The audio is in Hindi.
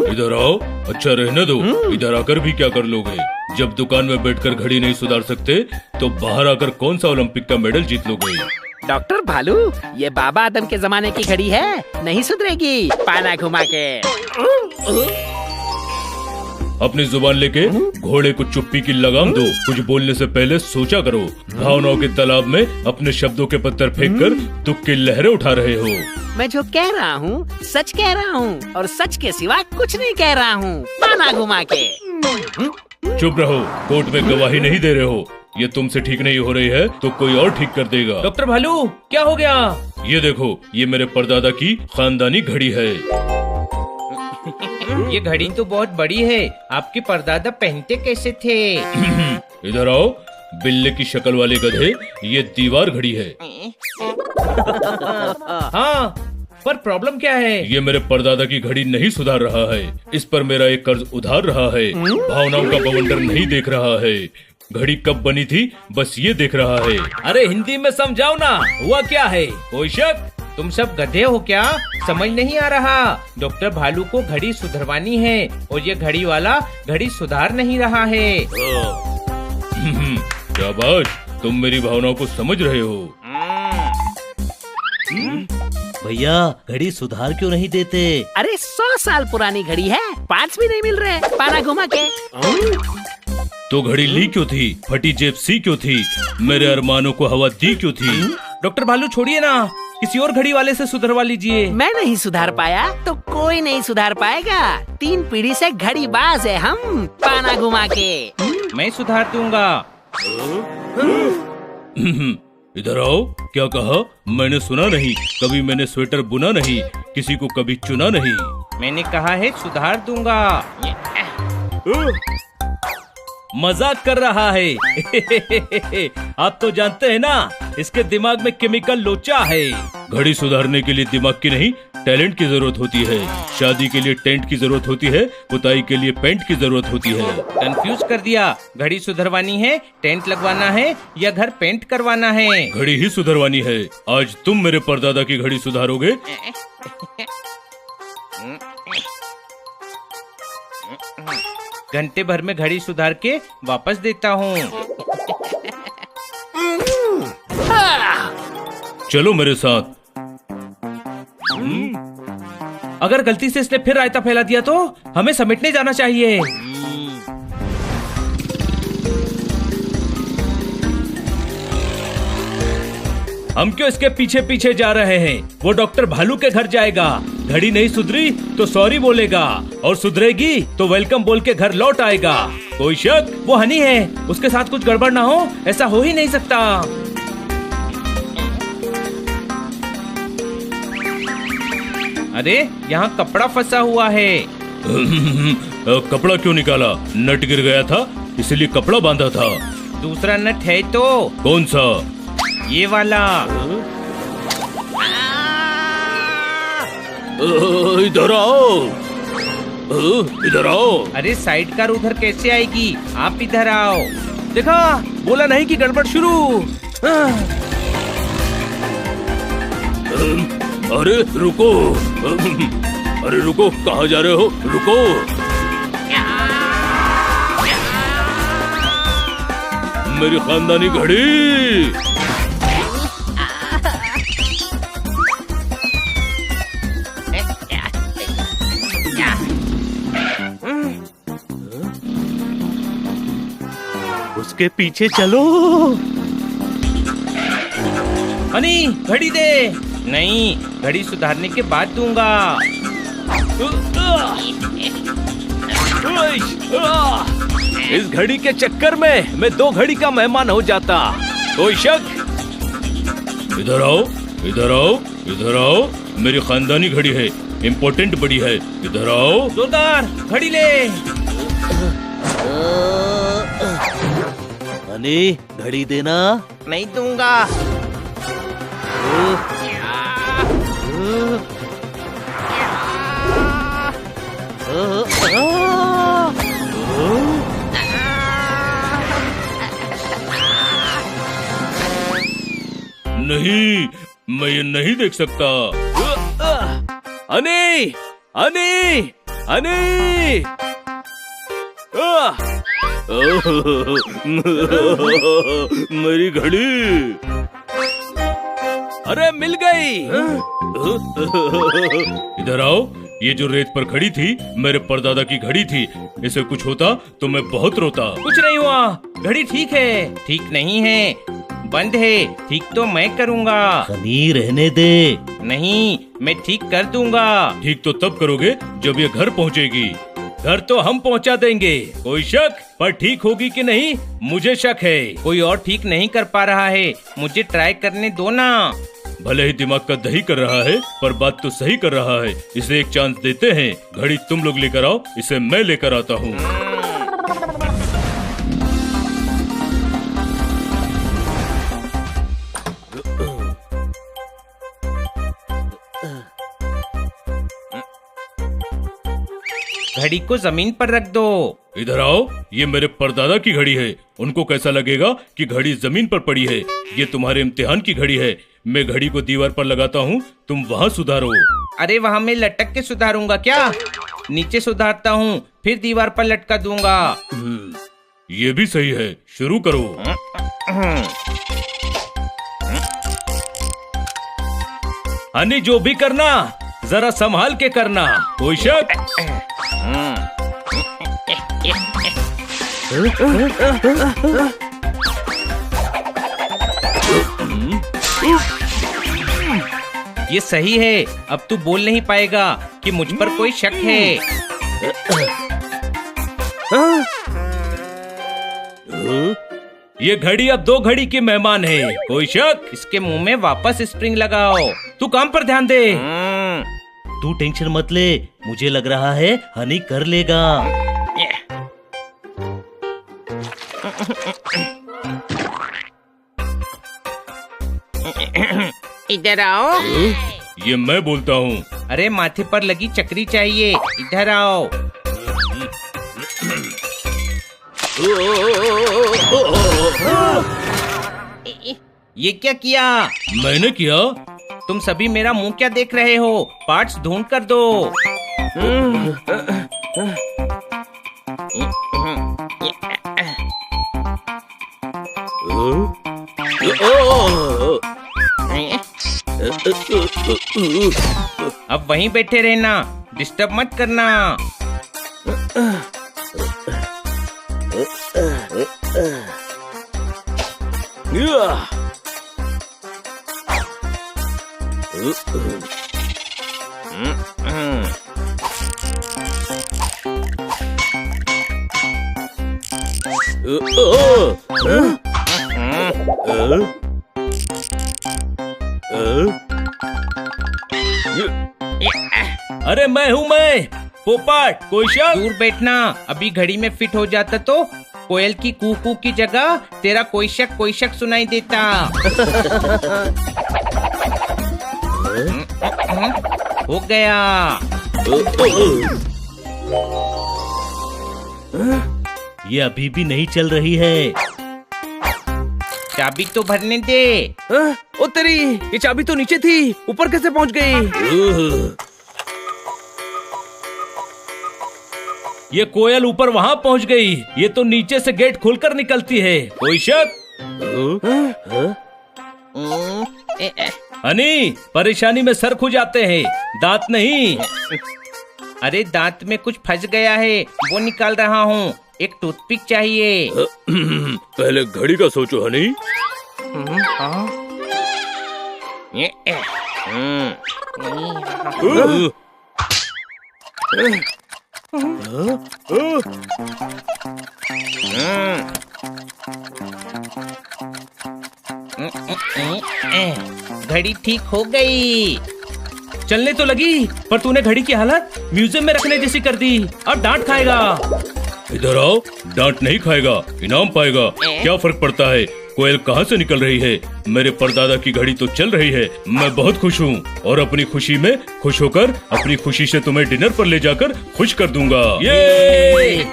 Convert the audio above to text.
इधर आओ। अच्छा रहने दो। इधर आकर भी क्या कर लोगे? जब दुकान में बैठकर घड़ी नहीं सुधार सकते तो बाहर आकर कौन सा ओलंपिक का मेडल जीत लोगे? डॉक्टर भालू, ये बाबा आदम के जमाने की घड़ी है, नहीं सुधरेगी पाना घुमा के। अपनी जुबान लेके घोड़े को चुप्पी की लगाम दो। कुछ बोलने से पहले सोचा करो। भावनाओं के तालाब में अपने शब्दों के पत्थर फेंककर दुख की लहरें उठा रहे हो। मैं जो कह रहा हूँ सच कह रहा हूँ, और सच के सिवा कुछ नहीं कह रहा हूँ, पाना घुमा के। चुप रहो, कोर्ट में गवाही नहीं दे रहे हो। ये तुमसे ठीक नहीं हो रही है तो कोई और ठीक कर देगा। डॉक्टर भालू, क्या हो गया? ये देखो, ये मेरे परदादा की खानदानी घड़ी है। ये घड़ी तो बहुत बड़ी है, आपके परदादा पहनते कैसे थे? इधर आओ। बिल्ले की शक्ल वाले गधे, ये दीवार घड़ी है। हाँ, पर प्रॉब्लम क्या है? ये मेरे परदादा की घड़ी नहीं सुधार रहा है। इस पर मेरा एक कर्ज उधार रहा है। भावनाओं का बवंडर नहीं देख रहा है। घड़ी कब बनी थी बस ये देख रहा है। अरे हिंदी में समझाओ ना, हुआ क्या है? कोई शक? तुम सब गधे हो क्या? समझ नहीं आ रहा। डॉक्टर भालू को घड़ी सुधरवानी है और ये घड़ी वाला घड़ी सुधार नहीं रहा है। शाबाश, तुम मेरी भावनाओं को समझ रहे हो। भैया, घड़ी सुधार क्यों नहीं देते? अरे 100 साल पुरानी घड़ी है, पार्ट्स भी नहीं मिल रहे, पाना घुमा के। तो घड़ी ली क्यों थी? फटी जेब सी क्यों थी? मेरे अरमानों को हवा दी क्यों थी? डॉक्टर भालू छोड़िए ना, किसी और घड़ी वाले से सुधरवा लीजिए। मैं नहीं सुधार पाया तो कोई नहीं सुधार पाएगा। 3 पीढ़ी से घड़ी बाज है हम, पाना घुमा के। मैं सुधार दूंगा। इधर आओ। क्या कहा? मैंने सुना नहीं। कभी मैंने स्वेटर बुना नहीं, किसी को कभी चुना नहीं। मैंने कहा है सुधार दूंगा। मजाक कर रहा है। आप तो जानते हैं ना, इसके दिमाग में केमिकल लोचा है। घड़ी सुधारने के लिए दिमाग की नहीं, टैलेंट की जरूरत होती है। शादी के लिए टेंट की जरूरत होती है, पुताई के लिए पेंट की जरूरत होती है। कंफ्यूज कर दिया। घड़ी सुधरवानी है, टेंट लगवाना है या घर पेंट करवाना है? घड़ी ही सुधरवानी है। आज तुम मेरे परदादा की घड़ी सुधारोगे। घंटे भर में घड़ी सुधार के वापस देता हूँ। चलो मेरे साथ। अगर गलती से इसने फिर रायता फैला दिया तो हमें समेटने जाना चाहिए। हम क्यों इसके पीछे पीछे जा रहे हैं? वो डॉक्टर भालू के घर जाएगा। घड़ी नहीं सुधरी तो सॉरी बोलेगा, और सुधरेगी तो वेलकम बोल के घर लौट आएगा। कोई शक? वो हनी है, उसके साथ कुछ गड़बड़ ना हो, ऐसा हो ही नहीं सकता। अरे यहाँ कपड़ा फंसा हुआ है। कपड़ा क्यों निकाला? नट गिर गया था इसलिए कपड़ा बांधा था। दूसरा नट है तो। कौन सा? ये वाला। इधर आओ। इधर आओ। अरे साइड कार उधर कैसे आएगी? आप इधर आओ। देखा, बोला नहीं कि गड़बड़ शुरू। अरे रुको। अरे रुको, कहाँ जा रहे हो? रुको। मेरी खानदानी घड़ी। उसके पीछे चलो। हनी, घड़ी दे। नहीं, घड़ी सुधारने के बाद दूंगा। इस घड़ी के चक्कर में मैं 2 घड़ी का मेहमान हो जाता। कोई शक? इधर आओ। इधर आओ। इधर आओ। मेरी खानदानी घड़ी है, इम्पोर्टेंट बड़ी है। इधर आओ। जोरदार घड़ी ले। हनी, घड़ी देना। नहीं दूंगा। नहीं, मैं ये नहीं देख सकता। अनी, अनी, अनी। मेरी घड़ी। अरे मिल गई। इधर आओ। ये जो रेत पर खड़ी थी मेरे परदादा की घड़ी थी। इसे कुछ होता तो मैं बहुत रोता। कुछ नहीं हुआ, घड़ी ठीक है। ठीक नहीं है, बंद है। ठीक तो मैं करूँगा। हनी रहने दे। नहीं, मैं ठीक कर दूंगा। ठीक तो तब करोगे जब ये घर पहुंचेगी। घर तो हम पहुंचा देंगे, कोई शक? पर ठीक होगी कि नहीं, मुझे शक है। कोई और ठीक नहीं कर पा रहा है, मुझे ट्राई करने दो ना। भले ही दिमाग का दही कर रहा है पर बात तो सही कर रहा है। इसे एक चांस देते हैं। घड़ी तुम लोग लेकर आओ, इसे मैं लेकर आता हूँ। घड़ी को जमीन पर रख दो। इधर आओ। ये मेरे परदादा की घड़ी है। उनको कैसा लगेगा कि घड़ी जमीन पर पड़ी है। ये तुम्हारे इम्तिहान की घड़ी है। मैं घड़ी को दीवार पर लगाता हूँ, तुम वहाँ सुधारो। अरे वहाँ मैं लटक के सुधारूंगा क्या? नीचे सुधारता हूँ, फिर दीवार पर लटका दूंगा। ये भी सही है, शुरू करो। हनी, जो भी करना जरा संभाल के करना। कोई शक? ये सही है। अब तू बोल नहीं पाएगा कि मुझ पर कोई शक है। ये घड़ी अब 2 घड़ी की मेहमान है। कोई शक? इसके मुंह में वापस स्प्रिंग लगाओ। तू काम पर ध्यान दे। तू टेंशन मत ले, मुझे लग रहा है हनी कर लेगा। इधर आओ। ये मैं बोलता हूँ। अरे माथे पर लगी चक्री चाहिए, इधर आओ। ये क्या किया? मैंने किया? तुम सभी मेरा मुंह क्या देख रहे हो? पार्ट्स ढूंढ कर दो। अब वहीं बैठे रहना, डिस्टर्ब मत करना। अरे मैं हूँ, मैं पोपट। कोई शक? दूर बैठना। अभी घड़ी में फिट हो जाता तो कोयल की कू की जगह तेरा कोई शक सुनाई देता। हो गया। ये अभी भी नहीं चल रही है। चाबी तो भरने दे। ओ तेरी, ये चाबी तो नीचे थी, ऊपर कैसे पहुंच गई? ये कोयल ऊपर वहाँ पहुँच गई। ये तो नीचे से गेट खोलकर निकलती है। कोई शक? हनी, परेशानी में सर खो जाते हैं, दांत नहीं। अरे दांत में कुछ फंस गया है, वो निकाल रहा हूँ। एक टूथपिक चाहिए। पहले घड़ी का सोचो हनी। घड़ी ठीक हो गई। चलने तो लगी, पर तूने घड़ी की हालत म्यूजियम में रखने जैसी कर दी। अब डांट खाएगा। इधर आओ। डांट नहीं खाएगा, इनाम पाएगा। क्या फर्क पड़ता है कोयल कहाँ से निकल रही है? मेरे परदादा की घड़ी तो चल रही है। मैं बहुत खुश हूँ और अपनी खुशी में खुश होकर अपनी खुशी से तुम्हें डिनर पर ले जाकर खुश कर दूंगा। ये